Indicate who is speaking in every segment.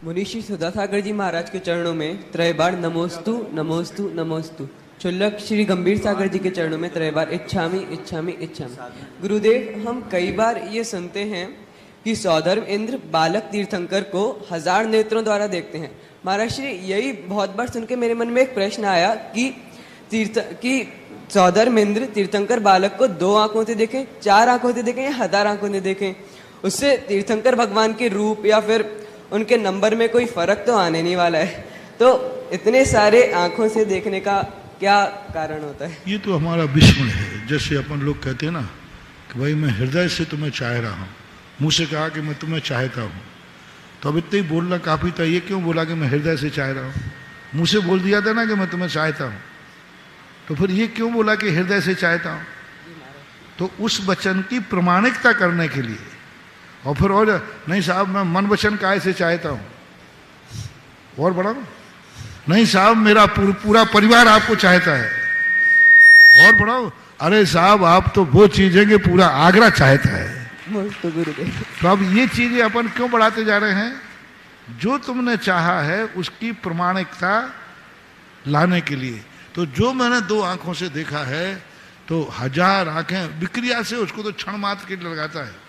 Speaker 1: मुनीषी सुधासागर जी महाराज के चरणों में त्रय-बार नमोस्तु नमोस्तु नमोस्तु। क्षुल्लक श्री गंभीर सागर जी के चरणों में त्रय-बार इच्छामि इच्छामि इच्छामि। गुरुदेव, हम कई बार ये सुनते हैं कि सौधर्म इंद्र बालक तीर्थंकर को 1000 नेत्रों द्वारा देखते हैं। महाराज श्री, यही बहुत बार सुन के मेरे मन में एक प्रश्न आया कि सौधर्म इंद्र तीर्थंकर बालक को 2 आंखों से देखें, 4 आंखों से देखें या 1000 आंखों से देखें, उससे तीर्थंकर भगवान के रूप या फिर उनके नंबर में कोई फर्क तो आने नहीं वाला है। तो इतने सारे आंखों से देखने का क्या कारण होता है?
Speaker 2: ये तो हमारा विस्मरण है। जैसे अपन लोग कहते हैं ना कि भाई मैं हृदय से तुम्हें चाह रहा हूँ, मुंह से कहा कि मैं तुम्हें चाहता हूँ, तो अब इतना ही बोलना काफी था। ये क्यों बोला कि मैं हृदय से चाह रहा हूँ? मुंह से बोल दिया था ना कि मैं तुम्हें चाहता हूँ, तो फिर ये क्यों बोला कि हृदय से चाहता हूँ? तो उस वचन की प्रमाणिकता करने के लिए। और फिर और नहीं साहब, मैं मन वचन काय से चाहता हूँ, और बढ़ाओ, नहीं साहब मेरा पूरा परिवार आपको चाहता है, और बढ़ाओ, अरे साहब आप तो वो चीजें कि पूरा आगरा चाहता है। तो अब ये चीजें अपन क्यों बढ़ाते जा रहे हैं? जो तुमने चाहा है उसकी प्रमाणिकता लाने के लिए। तो जो मैंने 2 आंखों से देखा है, तो 1000 आंखें विक्रिया से उसको तो क्षण मात्र के लिए लगाता है।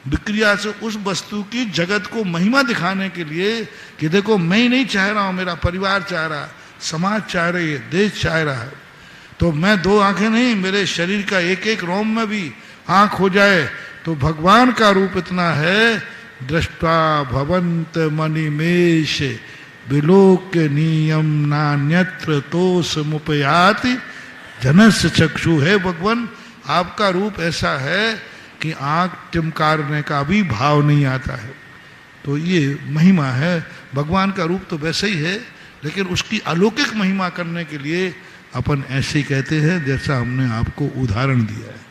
Speaker 2: विक्रिया से उस वस्तु की जगत को महिमा दिखाने के लिए कि देखो मैं ही नहीं चाह रहा हूं, मेरा परिवार चाह रहा, समाज चाह रही है, देश चाह रहा है। तो मैं 2 आंखें नहीं, मेरे शरीर का एक एक रोम में भी आंख हो जाए तो भगवान का रूप इतना है। दृष्टा भवंत मणिमेश विलोक नियम नान्यत्र तोष मुपयाति जनस्य चक्षु। है भगवान, आपका रूप ऐसा है कि आंख टिमकारने का भी भाव नहीं आता है। तो ये महिमा है। भगवान का रूप तो वैसे ही है, लेकिन उसकी अलौकिक महिमा करने के लिए अपन ऐसे ही कहते हैं जैसा हमने आपको उदाहरण दिया है।